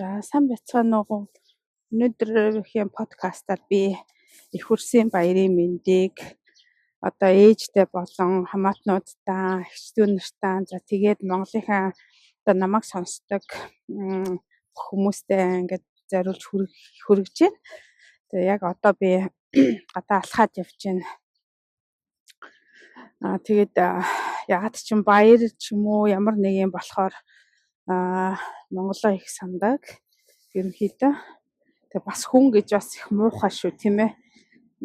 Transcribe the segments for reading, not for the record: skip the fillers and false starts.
За сайн байцгаана уу? Өнөөдрийн подкастаар би их хүрсийн баярын мэндийг одоо ээжтэй болон хамаатнуудаа, эхчдүүд нартаа за тэгээд Монголынхаа одоо намайг сонсдог бүх хүмүүстээ ингээд зориулж хүргэж байна. Тэгээ яг одоо би гадаа алхаад явж байна. Тэгээд ягаад ч юм баяр ч юм уу ямар нэг юм болохоор Монголоо их сандаг. Ерөнхийдөө тэг бас хүн гэж бас их муухай шүү тийм ээ.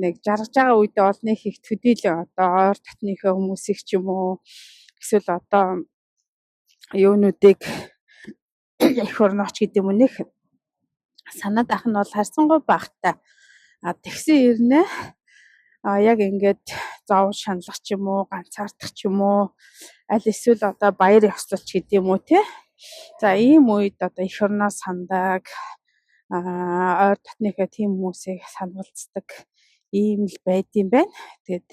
Нэг жаргаж байгаа үедээ олныг их төдийлээ одоо ойр татныхаа хүмүүсийг ч юм уу эсвэл одоо юунуудыг их орнооч гэдэг юм нэх санаад ах нь бол харьцангуй багтаа. Тэгсэн ирнэ яг ингээд зов шаналгах ч юм уу ганцаардах ч юм уу аль эсвэл одоо баяр ёслолч гэдэг юм уу тий. За ийм үед одоо эх орноо сандаг ойр татныхаа тийм хүмүүсийг сануулцдаг ийм л байдсан байна. Тэгээд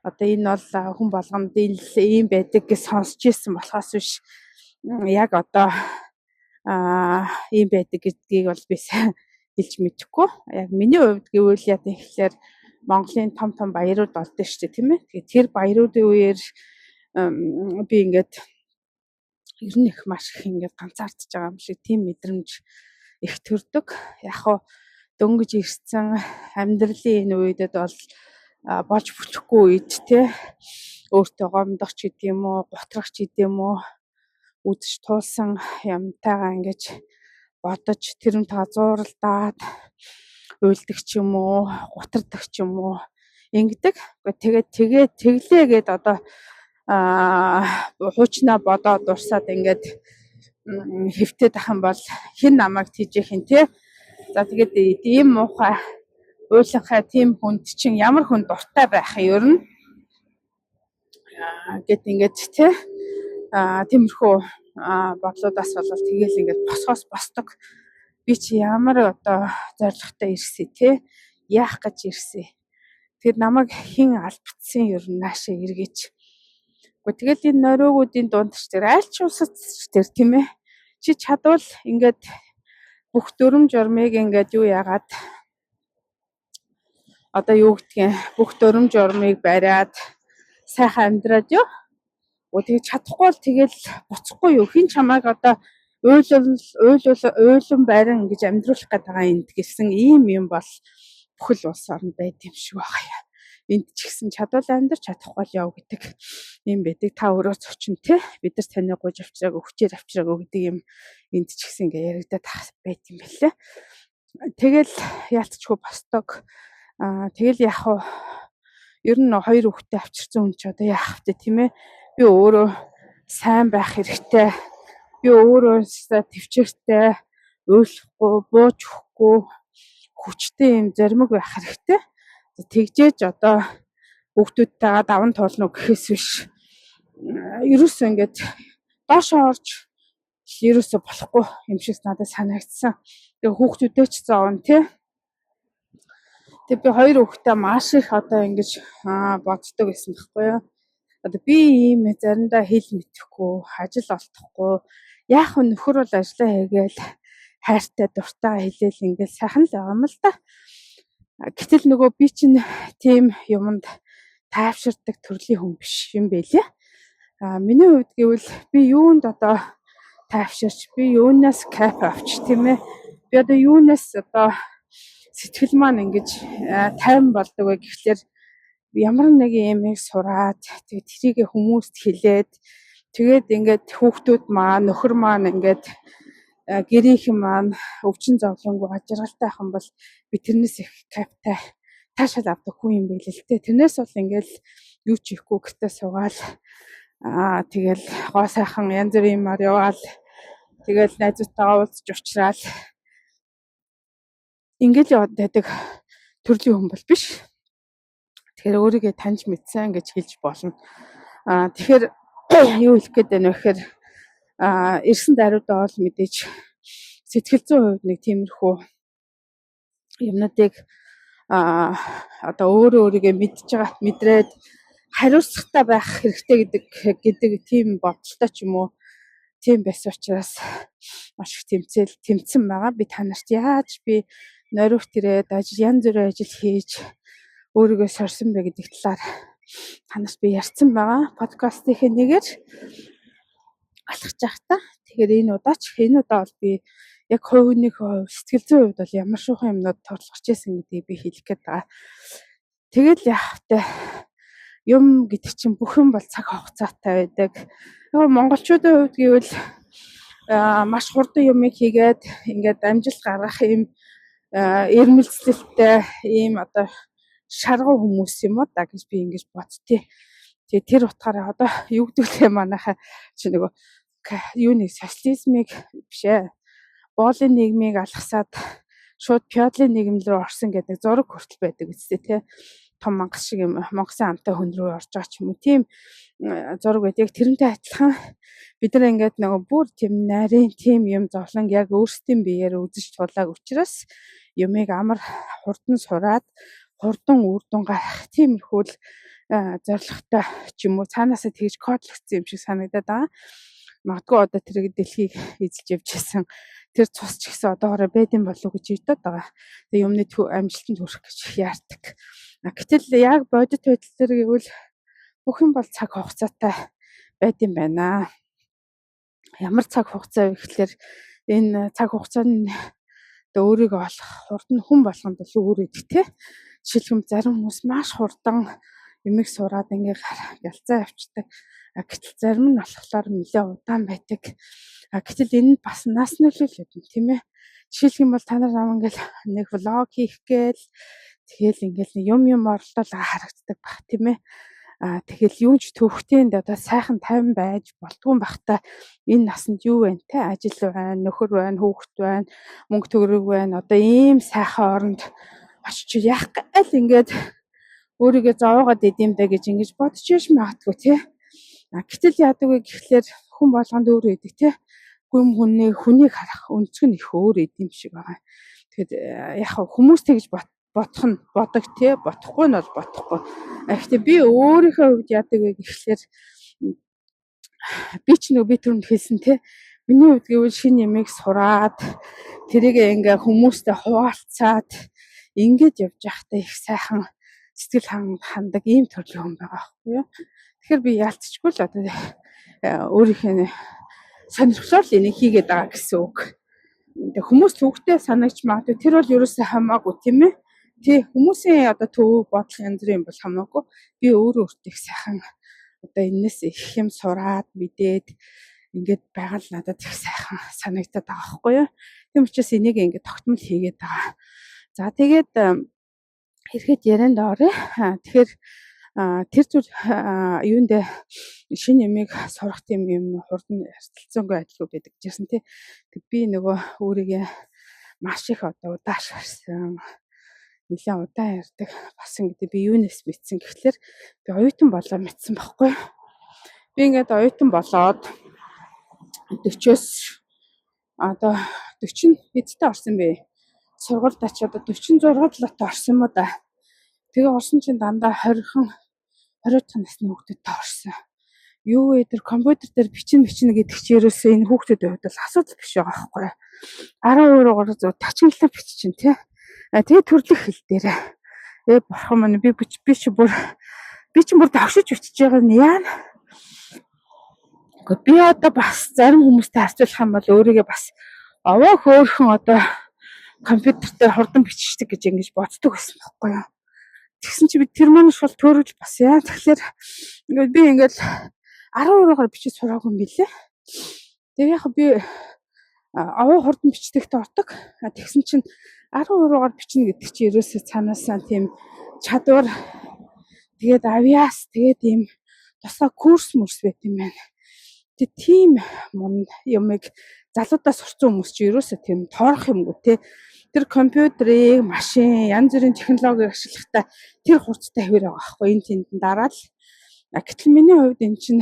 одоо энэ бол хүн болгонд ийм байдаг гэж сонсч ирсэн болохоос биш яг одоо ийм байдаг гэдгийг бол би хэлж мэдэхгүй. Яг миний хувьд гэвэл яа тэгэхээр Монголын том баярууд болдог шүү дээ тийм ээ. Тэгээд тэр баяруудын үеэр би ингээд ер нь их маш их ингээд ганцаардж байгаа юм шиг тийм мэдрэмж их төрдөг. Яг хуу дөнгөж ирсэн амьдралын энэ үедэд бол болж бүтэхгүй үед тий өөртөө гомдох ч гэдэм үү, готрох ч гэдэм үү үдж туулсан юмтайгаа ингэж бодож тэрнтэйгээ зууралдаад уйлдаг ч юм уу, гутардаг ч юм уу ингэдэг. Тэгээд тэглээгээд одоо хуучнаа бодоод дурсаад ингээд хэвтээд ах юм бол хэн намайг тийжих юм те. За тэгээд ийм муухай уйлахай тийм хүнд чинь ямар хүн дуртай байх юм ер нь гэт ингээд те тиймэрхүү бодлоодаас болол тэгээл ингээд босгоос босдог. Би чи ямар одоо зоригтой ирсэ те яах гэж ирсэ. Тэгэхээр намайг хэн албацсан ер нь наашаа эргэж. Гэхдээ тэгэл энэ нориогуудын дунд ч тэр аль ч улсад тэр тийм ээ. Чи чадвал ингээд бүх дүрм журмыг ингээд юу яагаад одоо юу гэдгийг бүх дүрм журмыг бариад сайхан амьдраад юу. Тэгээд чадахгүй бол тэгэл буцахгүй юу. Хин чамайг одоо уйлан барин гэж амьдруулах гэдэг байгаа юм гэсэн ийм юм бол бүхэл улс орнд байд юм шиг байгаа. Энд ч гэсэн чадвал амьдрч чадахгүй яв гэдэг юм байдаг. Та өөрөө зочин те бид нар таны гуйж авчрааг өвчээр авчрааг гэдэг юм энд ч гэсэн ингээ яригадаад байт юм байлээ. Тэгэл яалтчгүй босдог. Тэгэл яг хуу ер нь хоёр хүүхдээ авчирсан хүн ч одоо яах вэ тийм ээ. Би өөрөө сайн байх хэрэгтэй. Би өөрөө төвчээртэй уйлахгүй, бууж өгөхгүй хүчтэй юм зоримог байх хэрэгтэй. Тэгжээж одоо хүүхдүүдтэйгээ даван туулна гэхээс биш. Ерөөсөө ингээд доошоо орж ерөөсөө болохгүй юм шиг надад санагдсан. Тэгээ хүүхдүүдээ ч зовно тий. Тэгээ би хоёр хүүхдээ маш их одоо ингэж боддог байсан байхгүй юу. Одоо би ийм заримдаа хэл мэдэхгүй, ажил олдохгүй, яах вэ нөхөр бол ажиллаа хийгээл хайртай дуртай хэлээл ингээл сайхан л байгаа юм л да. Гэтэл нөгөө би чинь тийм юмд тайвширдаг төрлийн хүн биш юм байлээ. Миний хувьд гэвэл би юунд одоо тайвширч, би юунаас кайф авч тийм ээ. Би одоо юунаас одоо сэтгэл маань ингэж тайван болдог вэ гэхлээр ямар нэг юмыг сураад тэгээд тэрийг хүмүүст хэлээд тэгээд ингээд хүүхдүүд маань нөхөр маань ингээд гэрийнхэн маань өвчин зовлонгүй ажиргалтай ах юм бол би тэрнээс их кайфтай таашаал авдаг хүн юм байл л тэ. Тэрнээс бол ингээл юу ч ихгүй гэртээ суугаал тэгэл гоо сайхан янз бүрийн юмар яваал тэгэл найзуудтайгаа уулзч уулзраал ингээл яваад байдаг төрлийн хүн бол биш. Тэгэхээр өөрийгөө таньж мэдсэн гэж хэлж болно. Тэгэхээр юу хэлэх гээд байна вэ гэхээр ирсэн даруйдаа бол мэдээж сэтгэл зүйн хувьд нэг тиймэрхүү юмнуудыг одоо өөрийгөө мэдж байгаа мэдрээд хариуцлагатай байх хэрэгтэй гэдэг тийм бодолтой ч юм уу тийм байсан учраас маш их тэмцсэн байгаа. Би та нарт яаж би нориут ирээд янз бүрийн ажил хийж өөрийгөө сорсон бэ гэдэг талаар та нарт би ярьсан байгаа. Подкастын нэгээр алхаж байхдаа. Тэгэхээр энэ удаа бол би яг хувийнхөө сэтгэл зүйн хувьд бол ямар шуухан юмнууд торлогч байсан гэдгийг би хэлэх гээд байгаа. Тэгэл яахтай юм гэдэг чинь бүх юм бол цаг хугацаатай байдаг. Яг монголчуудын хувьд гэвэл маш хурдан юмыг хийгээд ингээд амжилт гаргах юм эрмэлзэлтэй ийм одоо шаргуу хүмүүс юм уу да гэж би ингэж бодтыг. Тэгээ тэр утгаараа одоо юу гэдэг лээ манайхаа чи нөгөө юуны социализмыг бишээ. Боолын нийгмийг алгасаад шууд феодалын нийгэм рүү орсон гэдэг зураг хүртэл байдаг үстэй тий. Том мангас шиг юм Монголын амтай хүн рүү орж байгаа ч юм уу тийм зураг байдаг. Тэрнтэй адилхан бид нар ингээд нөгөө бүр тийм нарийн тийм юм зовлон яг өөрсдийн биеэр үзэж тулааг учраас юмыг амар хурдан сураад хурдан үр дүн гарах тиймэрхүү л зорилготой ч юм уу цаанаасаа тэгж кодлогдсон юм шиг санагдаад байгаа. Магадгүй одоо тэрийг дэлхийг эзэлж явж исэн тэр цус ч гэсэн одоогоор байдсан болов уу гэж бодоод байгаа. Тэгээ юмны амжилтанд хүрэх гэж яардаг. Гэтэл яг бодит байдал дээр гэвэл бүх юм бол цаг хугацаатай байдсан байна. Ямар цаг хугацаа вэ гэхэлэр энэ цаг хугацааны өөрийгөө олох хурдан хүн болгонд бол өөр идэг те. Жишээлбэл зарим хүмүүс маш хурдан юмыг сураад ингээ галзаа авчдаг. Гэтэл зарим нь болохоор нэлээд удаан байдаг. Гэтэл энэ бас нас нөлөөлөл юм тийм ээ. Жишээлх юм бол та нар нам ингээл нэг влог хийх гээл тэгэл ингээл юм оролдол харагддаг баг тийм ээ. Тэгэл юунч төвхтэйнд одоо сайхан тайван байж болдгүй бахта энэ насанд юу вэ те ажил байна, нөхөр байна, хүүхэд байна, мөнгө төгрөг байна. Одоо ийм сайхан оронд очиж яах гээл ингээд өөрийгөө зовоогоод идэм бэ гэж ингэж бодож яаш магадгүй тий. Гэтэл яадаг вэ гэхлээр хүн болгонд өөр идэг тий. Хүнийг харах өнцг нь их өөр идэм шиг байгаа. Тэгэхэд яг хүмүүс тэгж бодог тий. Бодохгүй нь бол бодохгүй. Гэхдээ би өөрийнхөө хувьд яадаг вэ гэхлээр би түрүүнд хэлсэн тий. Миний хувьд гэвэл шинэ ямиг сураад тэрийг ингээ хүмүүстэй хуваалцаад ингэж явж байхдаа их сайхан сэтгэл хандаг ийм төрлийн хүн байгаа байхгүй юу. Тэгэхээр би яалтчгүй л одоо өөрийнхөө сонирхлоор л энийг хийгээд байгаа гэсэн үг. Тэг хүмүүс төвхтэй санагч магадгүй тэр бол ерөөсөө хамаагүй тийм ээ. Тий хүмүүсийн одоо төв бодол янз бүрийн бол хамаагүй. Би өөрөө их сайхан одоо энэс их юм сураад мэдээд ингээд байгаа л надад их сайхан санагдаад байгаа байхгүй юу. Тийм учраас энийг ингээд тогтмол хийгээд байгаа. За тэгээд хэрэгэд ярианд орё. Тэгэхээр тэр зүйл юундэ шинэ ямиг сурах тийм юм хурдан ярилцсангүй адилгүй байдаг гэсэн тий. Тэг би нөгөө өөрийгөө маш их одоо удаашгирсан. Нэлээд удаан ярьдаг басан гэдэг би юунаас мэдсэн гэхлээр би оюутан болоо мэдсэн байхгүй. Би ингээд оюутан болоод 40-оос одоо 40 хэдтэй орсон бэ? Сургуульд очиод 46 лоттой орсон юм да. Тэгээ орсон чинь дандаа 20 насны хүүхдүүдтэй орсон. Юу вэ тэр компьютер дээр бичнэ гэдэг чинь ерөөсөө энэ хүүхдүүдийн хувьд бол асуудал биш байгаа байхгүй. 12-оор зөв тачиглал биччихин тий. Тэгээ төрлөх хэл дээрээ. Бурхан минь би чи бүр давшиж бичиж байгаа нь яана. Би одоо бас зарим хүмүүстэй харьцуулах юм бол өөрийгөө бас овоо хөөхөн одоо компьютер дээр хурдан биччихдэг гэж ингэж боддог байсан байхгүй юу. Тэгсэн чи би тэр манайш бол төрөл бас яа. Тэгэхээр ингээд би ингээд 12-оор бичиж сураагүй юм билээ. Тэгээ яг би овоо хурдан бичдэгт ордог. Тэгсэн чинь 12-оор бичнэ гэдэг чи ерөөсөө цаанаасаа тийм чадвар тэгээд авиас тэгээд ийм тусгай курс байт юм байна. Тэг тийм юмыг залуудаас сурцсан хүмүүс чи ерөөсөө тийм тоорох юмгүй те. Тэр компьютерийг, машин, янз бүрийн технологиг ашиглахдаа тэр хурцтай хэвээр байгаа байхгүй. Энэ тэнд дараал. Гэтэл миний хувьд эн чинь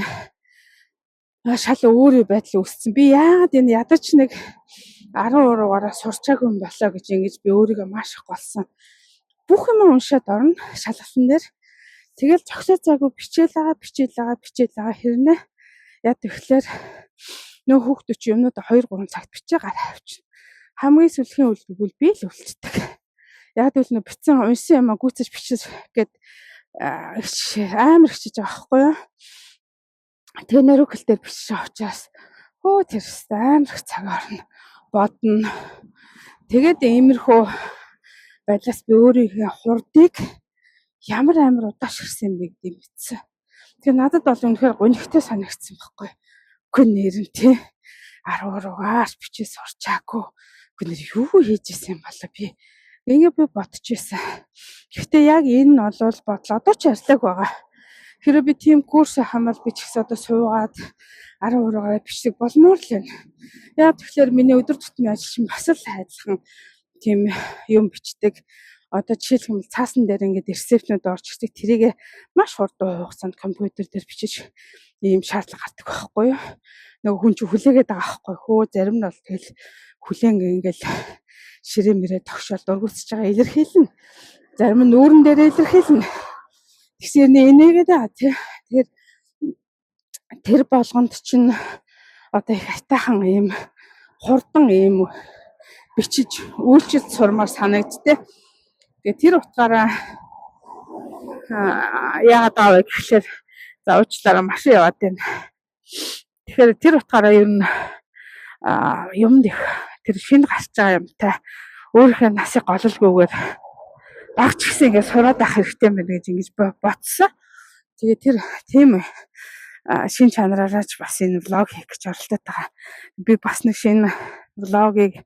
шал өөр байдал үүссэн. Би яагаад энэ ядаж нэг 13-аараа сурчаагүй юм болоо гэж ингэж би өөрийгөө маш их голсон. Бүх юм уншаад орно шалгалтын дээр. Тэгэл зогсоо цаагүй бичээл байгаа хэрнээ яд тэгэхээр Нөө хүүхдүүд чи юмнуудаа 2 3 цагт бичээ гараа авчихна. Хамгийн сүүлийн үлдгүүл би л үлддэг. Яг л нөө битсэн унсан юм а гүйцэж бичиж гээд амар хичээж байгаа байхгүй юу. Тэгээ нөрөглөл дээр бичиж авчаас тэр амар их цаг орно бодно. Тэгээд иймэрхүү байдлаас би өөрийнхөө хурдыг ямар амар удаашрсан юм бэ гэдэг мэдсэн. Тэгээ надад бол үнэхээр гонигтой санагдсан байхгүй. Үгүй нэрэн тий 10 руугаас бичиж сурчаагүй. Үгүй нэр юу хийж исэн юм болоо би. Ингээ би бодож исэн. Гэхдээ яг энэ нь бол бодлоо одоо ч ярьлаг байгаа. Хэрэв би тийм курс хамаал би ч гэсэн одоо суугаад 10 ураагаар бичдэг болмоор л байна. Яг тэгэхээр миний өдөр тутмын ажил чинь бас л хайдлах тийм юм бичдэг. Одоо жишээлх юм цаасан дээр ингээд рецептнүүд орж ирдэг. Тэрийг маш хурдан хугацаанд компьютер дээр бичиж ийм шаардлага гардаг байхгүй юу? Нөгөө хүн чинь хүлээгээд байгаа байхгүй юу? Зарим нь бол тэгэл хүлээн ингээл ширээ мэрээ тогшоол дургуутсаж байгаа илэрхийлнэ. Зарим нь нүүрэн дээрээ илэрхийлнэ. Тэгсээр энийгээд тэр болгонд чинь одоо их айтаахан ийм хурдан ийм бичиж үйлчилж сурмаар санагдтыг. Тэгээ тэр утгаараа яагаад аваа гэхлээр за уучлаарай машин яваад байна. Тэгэхээр тэр утгаараа ер нь юмд их тэр шинэ гарч байгаа юмтай өөрийнхөө насыг гололгүйгээр багч гэсэн ингээд сураад авах хэрэгтэй байна гэж ингэж бодсон. Тэгээ тэр тийм шин чанараараа ч бас энэ влог хийх гэж оролдоод байгаа. Би бас нэг шинэ влогийг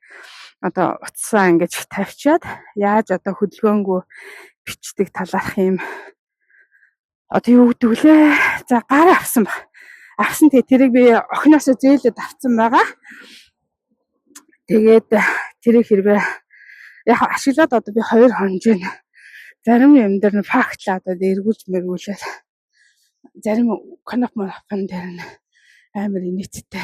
одоо утсаа ингэж тавьчаад яаж одоо хөдөлгөөнгөө бичдэг талаарх юм одоо юу гэдэг вүлээ. За гар авсан баг. Авсан тэгээ тэрийг би охиноосоо зээлээд авсан байгаа. Тэгээд тэрийг хэрвээ яг ашиглаад одоо би 2 хонж байна. Зарим юм дээр нь фактлаа одоо эргүүлж мэргүүлээд зарим конопмон дээр нь амар инээдтэй.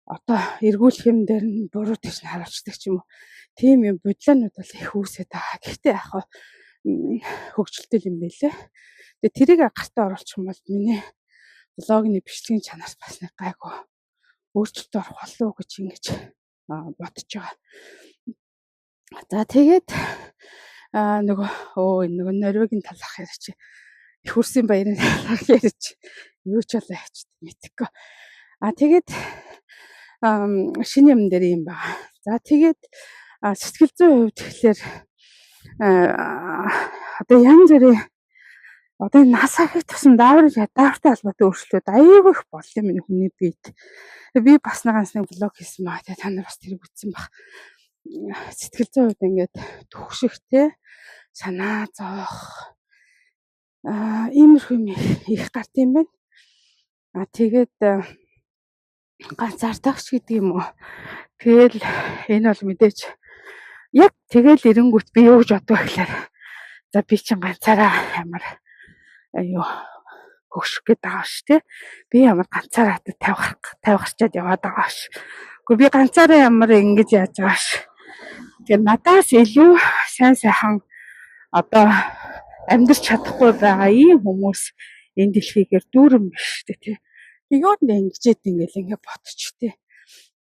Одоо эргүүлэх юм дээр нь буруу тийш харуулцдаг ч юм уу. Тийм юм бодлоонууд бол их үүсээд байгаа. Гэхдээ яг хөгжилтэй юм байлээ. Тэгээ тэрийг гартаа оруулчих юм бол миний влогны бичлэгийн чанарт бас нэг гайгүй өөрчлөлт орох болов уу гэж ингэж бодож байгаа. За тэгээд нөгөө Норвегийн талах ярьж их үрсийн баярын талах ярьж юу ч болоо яач мэдхгүй. Тэгээд шинэ юм дээр юм байна. За тэгээд сэтгэл зүйн хувьд тэгэхээр одоо янз бүрийн одоо энэ нас ахих тусам даавртай холбоотой өөрчлөлт аюулгүй их боллоо миний хүний биед. Би бас нэг блог хийсэн маа. Тэгээ та нар бас тэрийг үзсэн баг. Сэтгэл зүйн хувьд ингээд төгшөхтэй санаа зовох иймэрхүү юм их гарт юм байна. Тэгээд ганцаардагч гэдэг юм уу. Тэгэл энэ бол мэдээж яг тэгэл эренгүүт би юу гэж боддог гэхээр за би чинь ганцаараа ямар хөгших гээд байгаа ш тий. Би ямар ганцаараа тавихарчаад яваад байгаа ш. Гэхдээ би ганцаараа ямар ингэж яаж байгаа ш. Тэгээд надаас илүү сайн сайхан одоо амьдрч чадахгүй байгаа ийм хүмүүс энэ дэлхийгээр дүүрэн биш тий. Тэгвэл ингэж ингээл бодчих тий.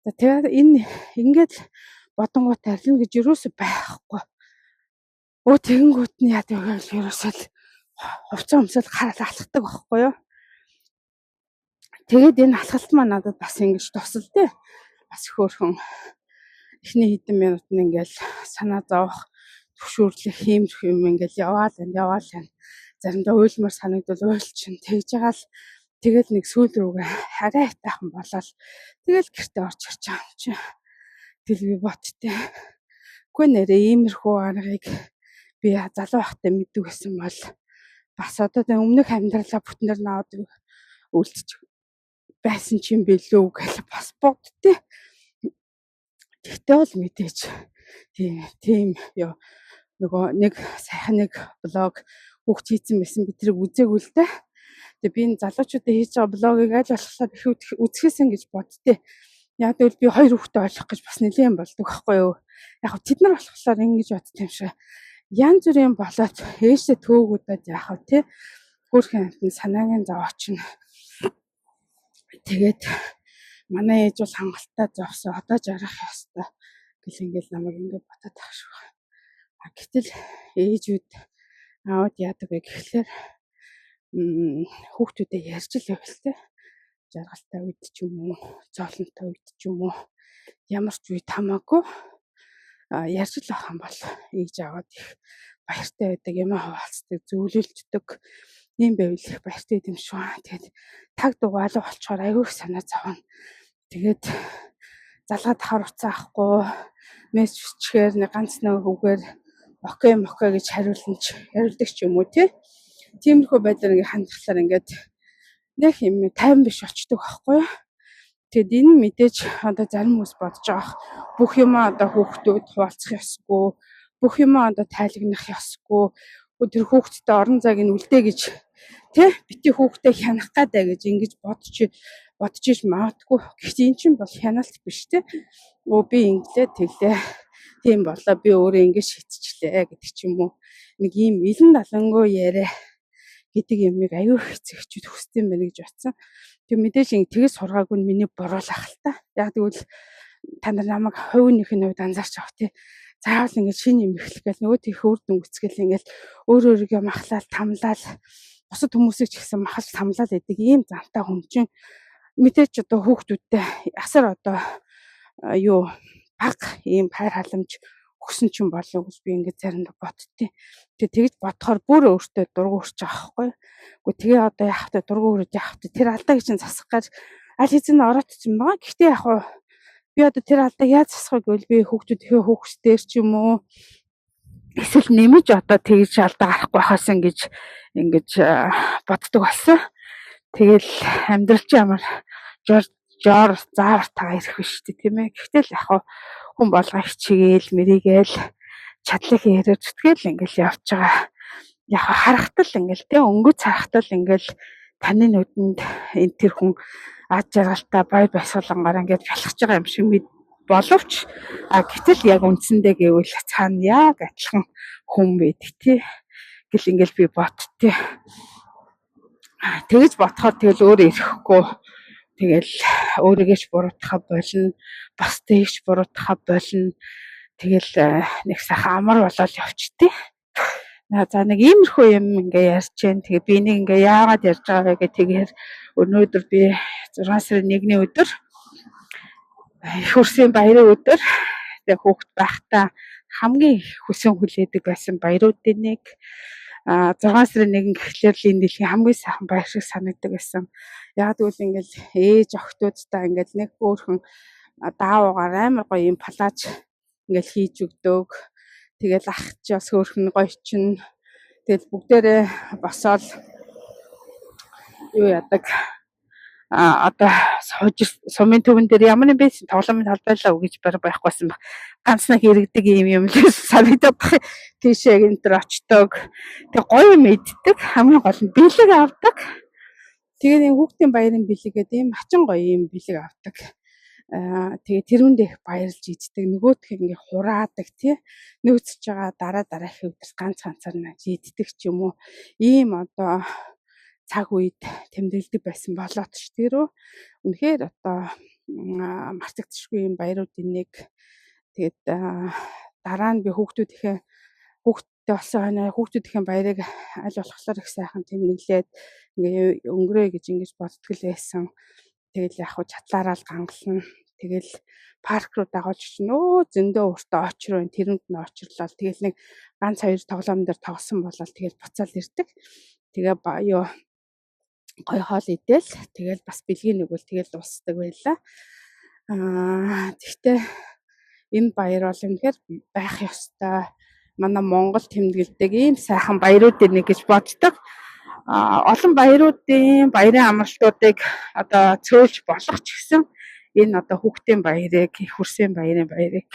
Тэгээд энэ ингээд бодонгууд арилна гэж юусоо байхгүй. Тэгэнгүүт нь яа гэвэл ерөөсөө хувцас өмсөл алхахдаг байхгүй юу. Тэгээд энэ алхалт маань надад бас ингэж тусалдээ. Бас хөөрхөн эхний хэдэн минут нь ингээл санаа зовох, төвшөөрлөх хиймэрх юм ингээл яваал байна. Заримдаа уйлмар санагдвал уйлчин тэгж байгаа л тэгэл нэг сүүл рүүгээ арай айтаахан болол тэгэл гэртээ орж ирж байгаа юм чи. Тэгэл би бодтээ. Үгүй нэрээ иймэрхүү аргыг би залуу байхдаа мэддэг гэсэн бол бас одоо өмнөх амьдралаа бүтнээр наваад үлдчих байсан ч юм билүү гэж бас бодтээ. Тэгтээ бол мэдээж тийм нөгөө нэг сайхан нэг блог хүүхд хийсэн байсан би тэрийг үзээгүй л дээ. Тэгээ би энэ залуучуудаа хийж байгаа блогийг аль болохоор их үзэхээсэн гэж бодтээ. Яг л би 2 хүүхдээ ойлгох гэж бас нэлээд болдог байхгүй юу. Яг тэд нар болохоор ингэж боддог юм шиг. Янз бүрийн болоод ээжтэй төөгүүдэд яах вэ те. Хөөрхөн амтны санаагийн зов очно. Тэгээд манай ээж бол хангалттай зовсон одоо жаргах ёстой гэл ингээл намайг ингээд бодоод тах шүү. Гэтэл ээжүүд аауд яадаг вэ гэхлээр хүүхдүүдэд ярьж л байв л те. Жаргалтай үед ч юм уу, зоолонтой үед ч юм уу ямар ч үед хамаагүй ярьж л авах юм бол ээж аваад их баяртай байдаг, юм хаваалцдаг, зөвлөлддөг. Ийм байвал их баяртай юм шүү. Тэгээд таг дугаалга болчоор аягүй их санаа зовно. Тэгээд залгаа давхар уцаа авахгүй мессеж бичгээр нэг ганц нэг үгээр окей гэж хариулдаг ч юм уу тий. Тиймэрхүү байдлаар ингээ хандхлаар ингээд нэг юм тайван биш очдөг байхгүй юу. Тэгэд энэ мэдээж одоо зарим хүмүүс бодож байгаа бүх юм одоо хүүхдүүд хуваалцах ёсгүй, бүх юм одоо тайлагнах ёсгүй, тэр хүүхдтэй орон зайг нь үлдээ гэж тий бити хүүхдээ хянах гадаа гэж ингэж бодож иж магадгүй. Гэхдээ эн чинь бол хяналт биш тий. Би инглээ тэглээ. Тийм болоо би өөрөө ингэж шийдчихлээ гэдэг ч юм уу. Нэг ийм илэн далангуу яриа гэдэг юмыг аюу хэцэгчүүд хүсдэм байна гэж бодсон. Тэг мэдээж тэгээс сургаагүй нь миний буруулах л та. Яг тэгвэл та нар намайг хувийнх нь хувьд анзаарч авах тий. Заавал ингэж шинэ юм эхлэх гэл нөгөө тийх үр дүн үцгэл ингээл өөрийгөө махлал тамлал бусад хүмүүсийг ч гэсэн махалж тамлал гэдэг ийм зантай хүн чинь мэдээж одоо хүүхдүүдтэй асар одоо баг ийм хайр халамж өгсөн ч юм болов гэж би ингээд заримдаа бодтiin. Тэгж бодохоор бүр өөртөө дургу урч байгаа байхгүй. Гэхдээ тэгээ одоо яах вэ? Дургу үрж яах вэ? Тэр алдааг чинь засах гэж аль хэзээ ороод ч юм байгаа. Гэхдээ яг уу би одоо тэр алдааг яаж засах вэ гэвэл би хүүхдүүдийнхээ хүүхдээр ч юм уу эсвэл нэмэж одоо тэгж алдаа гарахгүй хаас ингэж боддог болсон. Тэгэл амьдрал чи ямар жоор заавартаа ирэх биш тийм ээ. Гэхдээ л яг уу хүн болгоо хичээл мэрийгээл чадлыг яриад зүтгэл ингээл явж байгаа. Яг харахтал ингээл тэ өнгөц харахтал ингээл таны нүдэнд энэ тэр хүн ад жаргалтай бай баясгалангаар ингээд бялхаж байгаа юм шиг боловч гэтэл яг үндсэндээ гэвэл цаана яг адилхан хүн байдаг тий. Гэл ингээл би бодтiin. Тэгэж бодохоор тэгэл өөр ирэхгүй. Тэгэл өөрийгөөч буруутгах болно, бусдыгч буруутгах болно. Тэгэл нэг сайхан амар болоод явчихдээ. За нэг иймэрхүү юм ингээ ярьж जैन. Тэгээ би нэг ингээ яагаад ярьж байгаа вэ гэх тэгэхээр өнөөдөр би 6 сарын 1-ний өдөр их хурсын баярын өдөр. Тэгээ хүүхэд байхдаа хамгийн хүсэн хүлээдэг байсан баяруудын нэг 6 сарын 1 гэхлээр л энэ дэлхийн хамгийн сайхан баяр шиг санагддаг байсан. Яг тэгвэл ингээл ээж охтуудтай ингээл нэг өөрхөн даавуугаар амар гоё юм палаж ингээл хийж өгдөг. Тэгэл ах чи бас өөрхөн гоё чин. Тэгэл бүгдээрээ босоод юу яадаг одоо сумын төвөн дээр ямар нэг байсан тоглоомын талбайлаа өгж байхгүйсэн баг. Ганц нэг иргэдэг юм л санагдаад тийшээ энэ төр очдог. Тэг гоё юм иддэг. Хамгийн гол нь бэлэг авдаг. Тэгээд энэ хүүхдийн баярын бэлэг гэдэг ийм хачин гоё юм бэлэг авдаг. Тэгээ тэрүүндээ их баярлж иддэг. Нөгөөдх ингээ хураадаг тий. Нөөцөж байгаа дараахийн өдөр ганцаар иддэг ч юм уу. Ийм одоо цаг үед тэмдэглэдэг байсан болоод ч тэрөө үнэхээр одоо мартагдчихгүй юм баяруудын нэг. Тэгээд дараа нь би хүүхдүүдийнхээ болсон хойно хүүхдүүдийнхээ баярыг аль болохоор их сайхан тэмдэглээд ингээ өнгөрөө гэж ингэж боддог л байсан. Тэгэл яг хуу чадлаараа л гангална. Тэгэл парк руу дагуулж чинь зөндөө уртаа очроо тэрэнд нь очрлол. Тэгэл нэг ганц хоёр тоглоом дээр тоглосон болол тэгэл буцаал ирдэг. Тэгээ гоё хоол идэл тэгэл бас бэлгийн нөгөөл тэгэл дуусдаг байлаа. Тэгтээ энэ баяр бол үнэхээр байх ёстой. Манай Монгол тэмдэглэдэг ийм сайхан баяруудын нэг гэж боддог. Олон баяруудын баярын амралтуудыг одоо цөөлж болох ч гэсэн энэ одоо хүүхдийн баярыг, их хурсын баярын баярыг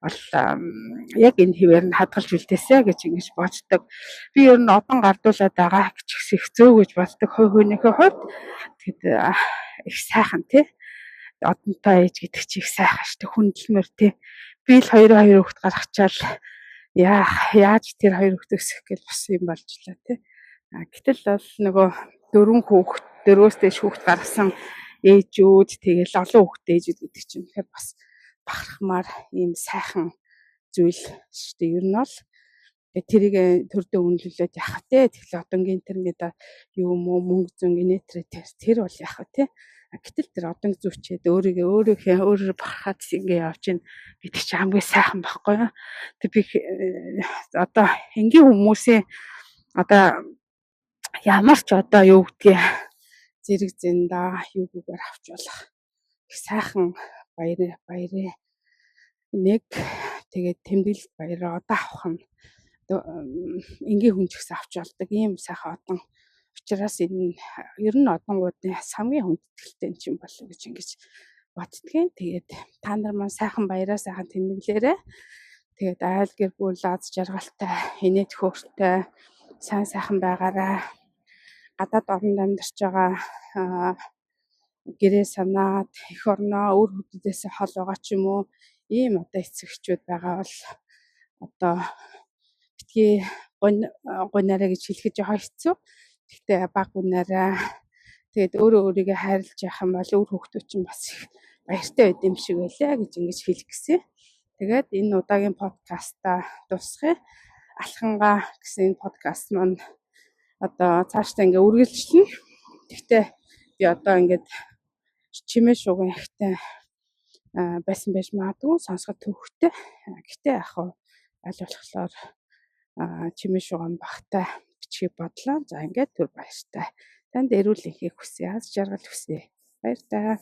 бол яг энэ хэвээр нь хадгалж үлдээсэ гэж ингэж боддог. Би ер нь одон гардуулаад байгаа гэж их зөө гэж боддог хувийнхээ хувьд. Тэгэд их сайхан тий. Одонтой ээж гэдэг чи их сайхан шүү дээ. Хүндлэмэр тий. Би л хоёр хүүхэд гаргачаал яаж тэр хоёр хүүхэд өсгөх гэж бас юм болжлаа тий. Гэтэл бол нөгөө 4 хүүхэд 4-өөс дээш хүүхэд гаргасан ээжүүд тэгэл олон хүүхдтэй ээжүүд гэдэг чинь тэгэхээр бас бахархмаар ийм сайхан зүйл шүү дээ. Ер нь бол тэрийг төрдөө үнэлүүлээд яах вэ? Тэгэхээр одонгийн интернет юу юм уу мөнгө зүүн генетрэ тэр бол яах вэ те? Гэтэл тэр одонг зүүчээд өөрөөр бахархаад ингэ явж гин гэдэг чинь хамгийн сайхан байхгүй юу? Тэг би одоо энгийн хүмүүсийн одоо ямар ч одоо юу гэдгийг зэрэг зэнда юугаар авч болох их сайхан баярээ нэг тэгээд тэмдэглэл баяраа одоо авах нь энгийн хүн ч гэсэн авч болдог ийм сайхан одон учраас энэ ер нь одонгуудын хамгийн хүндэтгэлтэй юм болов гэж ингэж боддгийн. Тэгээд та нар маань сайхан баяраа сайхан тэмдэглээрэй. Тэгээд айл гэр бүл аз жаргалтай инээд хөөртэй сайн сайхан байгаарай. Гадаад орнд амьдарч байгаа гэрээ санаад эх орноо үр хөдөлгөөс хол байгаа ч юм уу ийм одоо эцэгчүүд байгаа бол одоо битгий гонараа гэж хэлэхэд жоохон хэцүү. Гэхдээ баг гонараа тэгээд өөрийгөө хайрлаж явах юм бол үр хөвгтүүд чинь бас их баяртай байд юм шиг байлаа гэж ингэж хэлэх гэсэн. Тэгээд энэ удаагийн подкаста дуусгая. Алхангаа гэсэн подкаст маань одоо цаашдаа ингээ үргэлжлэнэ. Гэхдээ би одоо ингээд чимээ шуган ихтэй байсан байж магадгүй сонсоход төвхтэй. Гэхдээ яг хаа аль болохоор чимээ шуган багтай бичгийг бодлоо. За ингээд түр баяртай. Танд эрүүл энхийг хүсье. Аз жаргал хүсье. Баяр таа.